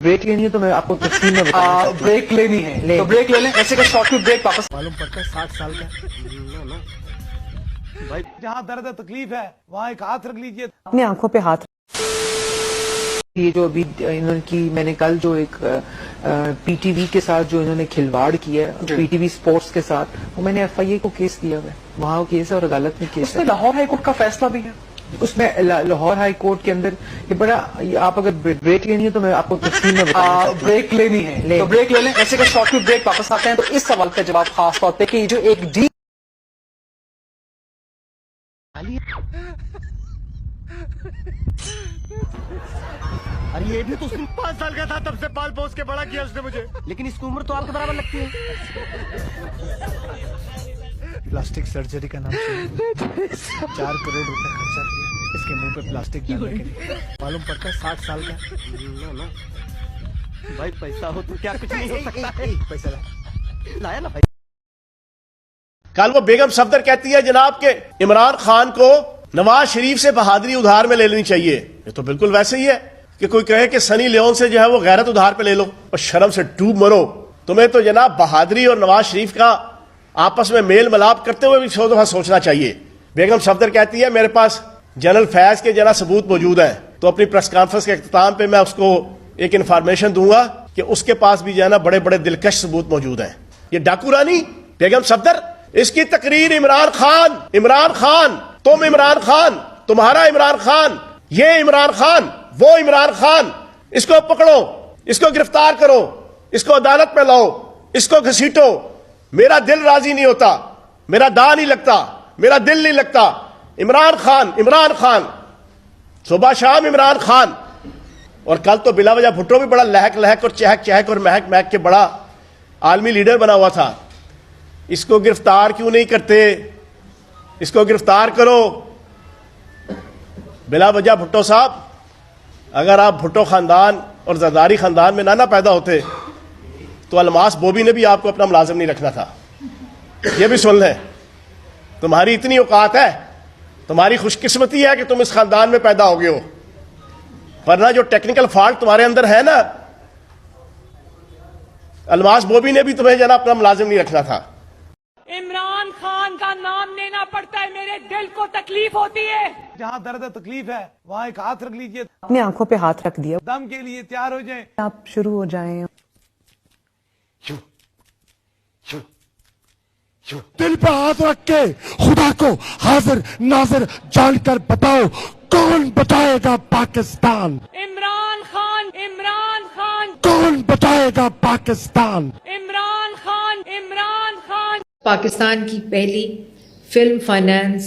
Break लेनी है तो मैं आपको तफसील में बताऊंगा। ब्रेक लेनी है तो ब्रेक ले लें। ऐसे का शॉर्ट में ब्रेक वापस मालूम पड़ता है 60 साल का भाई। जहाँ दर्द तकलीफ है वहाँ एक हाथ रख लीजिए। अपनी आंखों पे हाथ। ये जो अभी इन्होंने की, मैंने कल जो एक पीटीवी के साथ जो इन्होंने खिलवाड़ किया है, पीटीवी स्पोर्ट्स के साथ, वो मैंने एफआईए को केस दिया हुआ है। वहाँ वो केस है और अदालत में केस है। लाहौर हाईकोर्ट का फैसला भी है उसमें लाहौर हाई कोर्ट के अंदर ये बड़ा, आप अगर ब्रेक लेनी है तो मैं आपको तफसील में बताऊंगा। ब्रेक लेनी है तो ब्रेक ले लें। ऐसे का शॉर्ट में ब्रेक वापस आते हैं तो इस सवाल का जवाब खास तौर पे कि जो एक डी अरे ये भी तो 5 साल का था तब से पाल पोस के बड़ा किया उसने मुझे, लेकिन इसकी उम्र तो आपके बराबर लगती है। प्लास्टिक सर्जरी का नाम सुन, 4 करोड़ रुपए खर्चा किया इसके मुंह पे प्लास्टिक डालने के लिए। मालूम पड़ता है 60 साल का भाई। पैसा हो तो क्या कुछ नहीं हो सकता है। पैसा लाया ना भाई। कल वो बेगम सफदर कहती है जनाब के इमरान खान को नवाज शरीफ से बहादुरी उधार में ले लेनी चाहिए। ये तो बिल्कुल वैसे ही है कि कोई कहे कि सनी लियोन से जो है वो गैरत उधार पे ले लो और शर्म से डूब मरो। तुम्हें तो जनाब बहादुरी और नवाज शरीफ का आपस में मेल मिलाप करते हुए भी 100 दफा सोचना चाहिए। बेगम सफदर कहती है मेरे पास जनरल फैज के जना सबूत मौजूद हैं, तो अपनी प्रेस कॉन्फ्रेंस के अख्ताम पे मैं उसको एक इंफॉर्मेशन दूंगा कि उसके पास भी जो है ना बड़े बड़े दिलकश सबूत मौजूद हैं। ये डाकू रानी बेगम सफदर, इसकी तकरीर इमरान खान, तुम इमरान खान, तुम्हारा इमरान खान, ये इमरान खान, वो इमरान खान, इसको पकड़ो, इसको गिरफ्तार करो, इसको अदालत में लाओ, इसको घसीटो। मेरा दिल राजी नहीं होता, मेरा दांव नहीं लगता, मेरा दिल नहीं लगता। इमरान खान, सुबह शाम इमरान खान। और कल तो बिला वजह भुट्टो भी बड़ा लहक और चहक और महक के बड़ा आलमी लीडर बना हुआ था। इसको गिरफ्तार क्यों नहीं करते? इसको गिरफ्तार करो। बिला वजह भुट्टो साहब, अगर आप भुट्टो खानदान और जरदारी खानदान में ना पैदा होते तो अलमास बोबी ने भी आपको अपना मुलाजिम नहीं रखना था। यह भी सुन लें, तुम्हारी इतनी औकात है, तुम्हारी खुशकिस्मती है कि तुम इस खानदान में पैदा हो गए हो, वरना जो टेक्निकल फॉल्ट तुम्हारे अंदर है ना, अलमास बोबी ने भी तुम्हें जना अपना मुलाजिम नहीं रखना था। इमरान खान का नाम लेना पड़ता है, मेरे दिल को तकलीफ होती है। जहाँ दर्द तकलीफ है वहाँ एक हाथ रख लीजिए। अपनी आंखों पे हाथ रख दिया। दम के लिए तैयार हो जाएं। आप शुरू हो जाएं। दिल पे हाथ रख के खुदा को हाजिर नाजिर जानकर बताओ, कौन बताएगा पाकिस्तान? इमरान खान, कौन बताएगा पाकिस्तान? इमरान खान। पाकिस्तान की पहली फिल्म फाइनेंस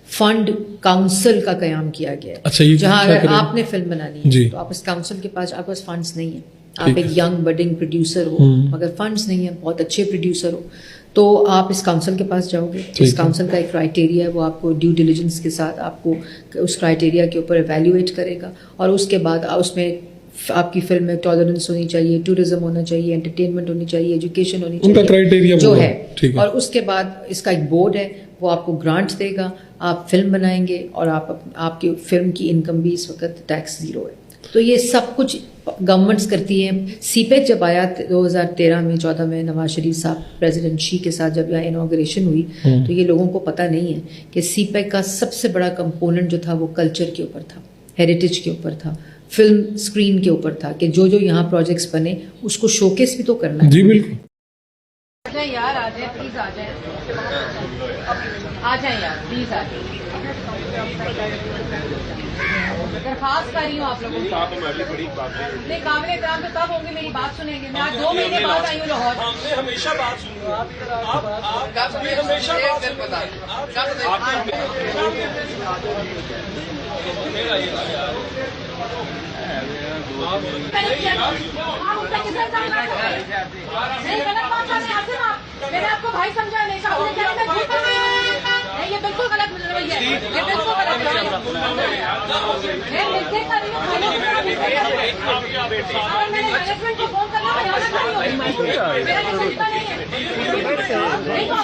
फंड काउंसिल का कयाम किया गया है। अच्छा, जहां अगर आपने फिल्म बनानी है तो आप इस काउंसिल के पास, आपके पास फंड्स नहीं है, आप एक यंग बडिंग प्रोड्यूसर हो मगर फंड्स नहीं है, बहुत अच्छे प्रोड्यूसर हो, तो आप इस काउंसिल के पास जाओगे। इस काउंसिल का एक क्राइटेरिया है, वो आपको ड्यू डिलिजेंस के साथ आपको उस क्राइटेरिया के ऊपर एवेल्युएट करेगा और उसके बाद उसमें आपकी फिल्म में टॉलरेंस होनी चाहिए, टूरिज्म होना चाहिए, एंटरटेनमेंट होनी चाहिए, एजुकेशन होनी चाहिए, क्राइटेरिया जो है। और उसके बाद इसका एक बोर्ड है, वो आपको ग्रांट देगा, आप फिल्म बनाएंगे और आपकी फिल्म की इनकम भी इस वक्त टैक्स 0 है। तो ये सब कुछ गवर्नमेंट्स करती हैं। सीपेक जब आया 2013 में 14 में नवाज शरीफ साहब प्रेसिडेंट शी के साथ जब यहाँ इनॉग्रेशन हुई, तो ये लोगों को पता नहीं है कि सीपेक का सबसे बड़ा कंपोनेंट जो था वो कल्चर के ऊपर था, हेरिटेज के ऊपर था, फिल्म स्क्रीन के ऊपर था कि जो यहाँ प्रोजेक्ट्स बने उसको शोकेस भी तो करना है। जी बिल्कुल। आ जाए यार, आ जाए प्लीज, आ जाए यार प्लीज, आ जाए। दरखास्त कर रही हूँ आप लोगों को। नहीं, काबिल एहतराम तो तब होंगे, मेरी बात सुनेंगे। मैं आज 2 महीने बाद आई हूँ लाहौर। हमने हमेशा बात सुनी, आप हमेशा मैंने आपको भाई समझा नहीं, बिल्कुल गलत रवैया है, ये बिल्कुल गलत रवैया है। मैं मिलके कर रही हूँ, और मैंने मैनेजमेंट को फोन करना मैं जाना कर रही हूँ। मेरा कोई तरीका नहीं है। नहीं तो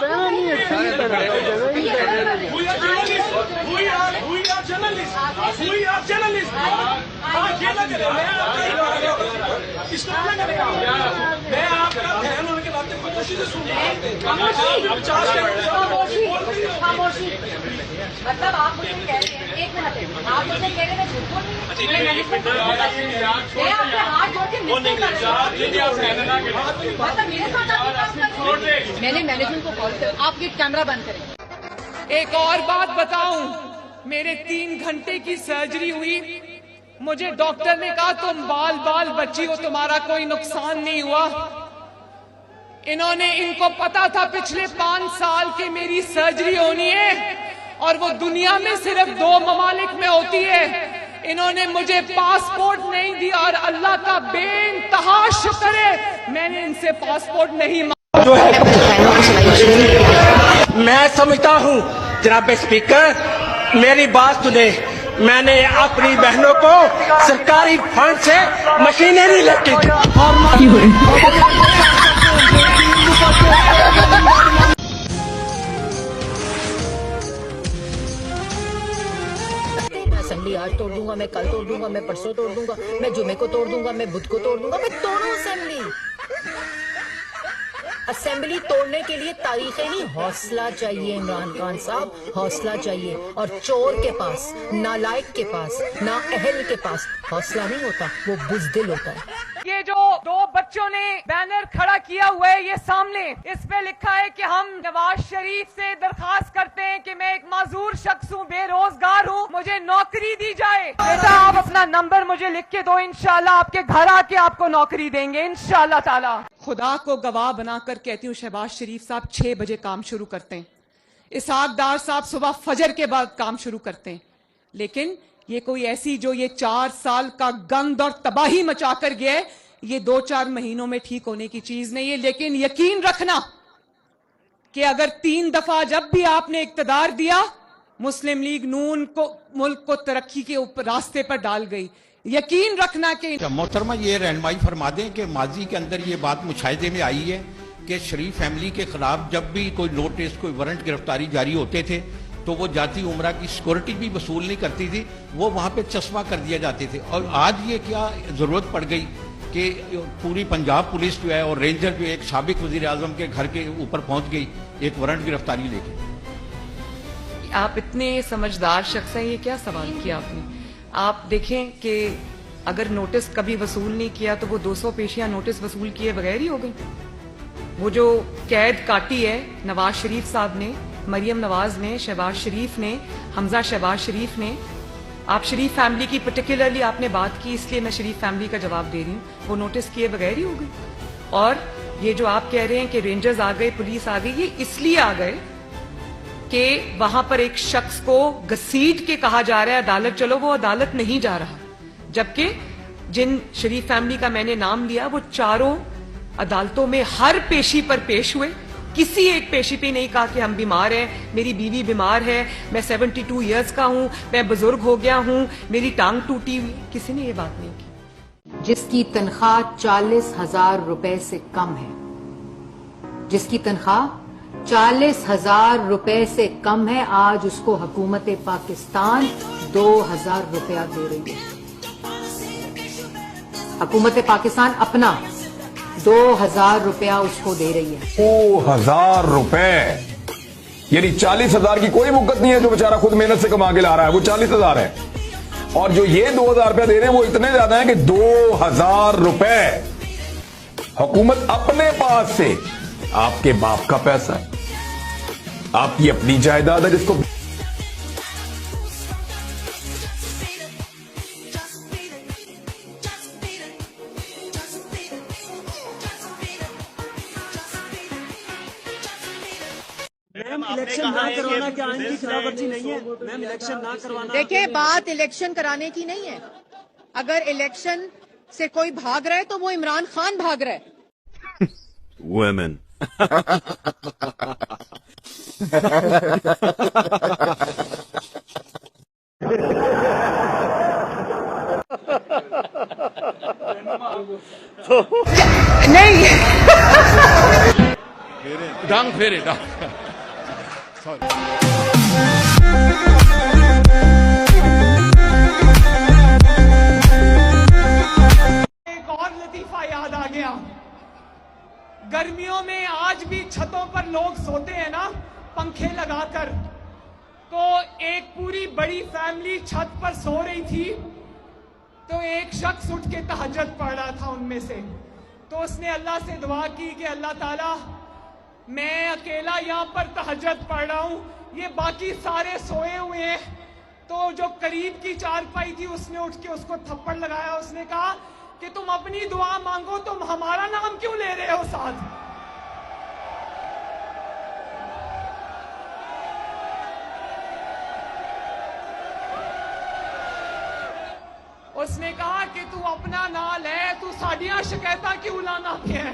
आपको खामोशी। मतलब आप मुझे कह रहे हैं, एक मिनट, आप मुझे कह रहे हैं मैं झूठ बोल रही हूँ, मैं मैनेजमेंट को मैं आपके हाथ जोड़ के मिलती कर रही हूँ। मतलब मेरे साथ आप काम कर रहे हैं। मैंने मैनेजमेंट को कॉल किया, आप ये कैमरा बंद करें। एक और बात बताऊं, मेरे 3 घंटे की सर्जरी हुई, मुझे डॉक्टर ने कहा तुम बाल बच्ची हो, तुम्हारा कोई नुकसान नहीं हुआ। इनको पता था पिछले 5 साल की मेरी सर्जरी होनी है और वो दुनिया में सिर्फ 2 ममालिक में होती है। इन्होंने मुझे पासपोर्ट नहीं दिया और अल्लाह का बेइंतहा शुक्र है मैंने इनसे पासपोर्ट नहीं मांगा। जो है मैं समझता हूँ जनाब स्पीकर, मेरी बात सुने, मैंने अपनी बहनों को सरकारी फंड से मशीनरी लेके असेंबली आज तोड़ दूंगा, मैं कल तोड़ दूंगा, मैं परसों तोड़ दूंगा, मैं जुमे को तोड़ दूंगा, मैं बुध को तोड़ दूंगा, मैं तोड़ूं असेंबली। असेंबली तोड़ने के लिए तारीखें नहीं, हौसला चाहिए इमरान खान साहब, हौसला चाहिए। और चोर के पास, नालायक के पास, नाअहल के पास हौसला नहीं होता, वो बुज़दिल होता है। ये जो 2 बच्चों ने बैनर खड़ा किया हुआ है ये सामने, इस पे लिखा है कि हम नवाज शरीफ से दरखास्त करते हैं कि मैं एक माजूर शख्स हूँ, बेरोजगार हूँ, मुझे नौकरी दी जाए। बेटा आप अपना नंबर मुझे लिख के दो, इंशाल्लाह आपके घर आके आपको नौकरी देंगे इंशाल्लाह ताला। खुदा को गवाह बनाकर कहती हूँ, शहबाज शरीफ साहब 6 बजे काम शुरू करते हैं, इसहाक डार साहब सुबह फजर के बाद काम शुरू करते हैं, लेकिन ये कोई ऐसी जो ये 4 साल का गंद और तबाही मचा कर गया है, ये 2-4 महीनों में ठीक होने की चीज नहीं है। लेकिन यकीन रखना कि अगर 3 दफा जब भी आपने इक्तदार दिया, मुस्लिम लीग नून को मुल्क को तरक्की के ऊपर रास्ते पर डाल गई। यकीन रखना कि मोहतरमा ये रहनुमाई फरमा दें कि माजी के अंदर ये बात मुशाहिदे में आई है कि शरीफ फैमिली के खिलाफ जब भी कोई नोटिस, कोई वारंट गिरफ्तारी जारी होते थे तो वो जाती उम्रा की सिक्योरिटी भी वसूल नहीं करती थी, वो वहां पे चश्मा कर दिया जाते थे। और आज ये क्या जरूरत पड़ गई कि पूरी पंजाब पुलिस जो है और रेंजर जो एक साबिक वजीर आजम के घर के ऊपर पहुंच गई एक वारंट गिरफ्तारी लेके। आप इतने समझदार शख्स हैं, ये क्या सवाल किया आपने। आप देखें कि अगर नोटिस कभी वसूल नहीं किया तो वो 200 पेशियां नोटिस वसूल किए बगैर ही हो गई। वो जो कैद काटी है नवाज शरीफ साहब ने, मरियम नवाज ने, शहबाज शरीफ ने, हमजा शहबाज शरीफ ने, आप शरीफ फैमिली की पर्टिकुलरली आपने बात की इसलिए मैं शरीफ फैमिली का जवाब दे रही हूँ, वो नोटिस किए बगैर ही हो गई। और ये जो आप कह रहे हैं कि रेंजर्स आ गए, पुलिस आ गई, ये इसलिए आ गए कि वहां पर एक शख्स को घसीट के कहा जा रहा है अदालत चलो, वो अदालत नहीं जा रहा। जबकि जिन शरीफ फैमिली का मैंने नाम लिया वो चारों अदालतों में हर पेशी पर पेश हुए, किसी एक पेशी पे नहीं कहा कि हम बीमार हैं, मेरी बीवी बीमार है, मैं 72 इयर्स का हूं, मैं बुजुर्ग हो गया हूं, मेरी टांग टूटी हुई, किसी ने ये बात नहीं की। जिसकी तनख्वाह 40,000 रुपए से कम है, जिसकी तनख्वाह 40,000 रुपए से कम है, आज उसको हुकूमत पाकिस्तान 2,000 रुपया दे रही है। हुकूमत पाकिस्तान अपना 2,000 रुपया उसको दे रही है। 2,000 रुपए, यानी 40,000 की कोई मुक्कत नहीं है जो बेचारा खुद मेहनत से कमा के ला रहा है, वो 40,000 है। और जो ये 2,000 रुपया दे रहे हैं वो इतने ज्यादा है कि 2,000 रुपए हुकूमत अपने पास से, आपके बाप का पैसा है, आपकी अपनी जायदाद है जिसको इलेक्शन ना करवाना क्या आईन की खिलाफवर्जी नहीं है? मैम इलेक्शन ना करवाना, देखिए बात इलेक्शन कराने की नहीं है। अगर इलेक्शन से कोई भाग रहा है तो वो इमरान खान भाग रहा है। Women नहीं डांग फेरे डांग एक और लतीफा याद आ गया। गर्मियों में आज भी छतों पर लोग सोते हैं ना पंखे लगाकर, तो एक पूरी बड़ी फैमिली छत पर सो रही थी, तो एक शख्स उठ के तहज्जुद पढ़ रहा था उनमें से। तो उसने अल्लाह से दुआ की कि अल्लाह ताला, मैं अकेला यहाँ पर तहज्जुद पढ़ रहा हूँ, ये बाकी सारे सोए हुए हैं। तो जो करीब की चारपाई थी उसने उठ के उसको थप्पड़ लगाया। उसने कहा कि तुम अपनी दुआ मांगो, तुम हमारा नाम क्यों ले रहे हो साथ। उसने कहा कि तू अपना ना ले, तू साडियां शिकायतां क्यों लाना है।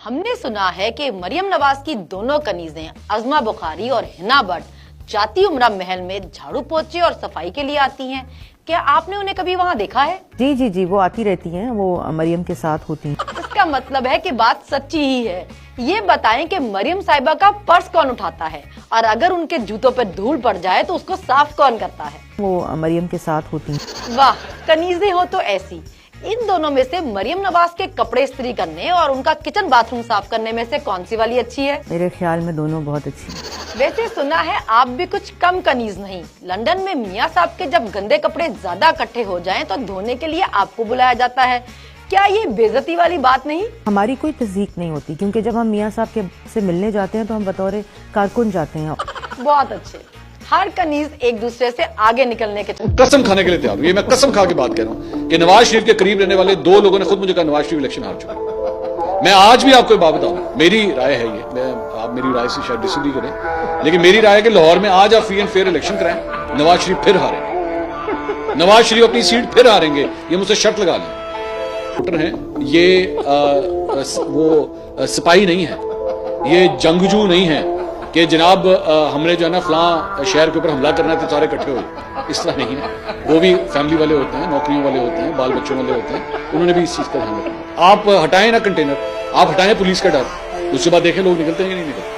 हमने सुना है कि मरियम नवाज की दोनों कनीजें अज़मा बुखारी और हिना भट्ट जाती उम्रा महल में झाड़ू पोछे और सफाई के लिए आती हैं। क्या आपने उन्हें कभी वहाँ देखा है? जी जी जी, वो आती रहती हैं, वो मरियम के साथ होती हैं। इसका मतलब है कि बात सच्ची ही है। ये बताएं कि मरियम साहिबा का पर्स कौन उठाता है, और अगर उनके जूतों पर धूल पड़ जाए तो उसको साफ कौन करता है? वो मरियम के साथ होती हैं। वाह, कनीजें हो तो ऐसी। इन दोनों में से मरियम नवाज के कपड़े इस्त्री करने और उनका किचन बाथरूम साफ करने में से कौन सी वाली अच्छी है? मेरे ख्याल में दोनों बहुत अच्छी हैं। वैसे सुना है आप भी कुछ कम कनीज नहीं। लंदन में मियाँ साहब के जब गंदे कपड़े ज्यादा इकट्ठे हो जाएं तो धोने के लिए आपको बुलाया जाता है। क्या ये बेइज्जती वाली बात नहीं? हमारी कोई तस्दीक नहीं होती, क्योंकि जब हम मियाँ साहब के से मिलने जाते हैं तो हम बतौर कारकुन जाते हैं। बहुत अच्छे। हर कनीज एक दूसरे से आगे निकलने के कसम खाने के लिए तैयार हूं। ये मैं कसम खा के बात कह रहा हूं कि नवाज शरीफ के करीब रहने वाले 2 लोगों ने खुद मुझे कहा नवाज शरीफ इलेक्शन हार चुका है। मैं आज भी आपको बात बताऊं, मेरी राय है ये, आप मेरी राय से शायद डिसएग्री करें, लेकिन मेरी राय है कि लाहौर में आज आप फ्री एंड फेयर इलेक्शन कराएं, नवाज शरीफ फिर हारे, नवाज शरीफ अपनी सीट फिर हारेंगे, ये मुझसे शर्त लगा लें। वोटर हैं ये वो सिपाही नहीं है, ये जंगजू नहीं है कि जनाब हमने जो है ना फलां शहर के ऊपर हमला करना है तो सारे इकट्ठे हो। इस तरह नहीं है। वो भी फैमिली वाले होते हैं, नौकरियों वाले होते हैं, बाल बच्चों वाले होते हैं, उन्होंने भी इस चीज का ध्यान रखना। आप हटाएं ना कंटेनर, आप हटाएं पुलिस का डर, उसके बाद देखें लोग निकलते हैं कि नहीं निकलते।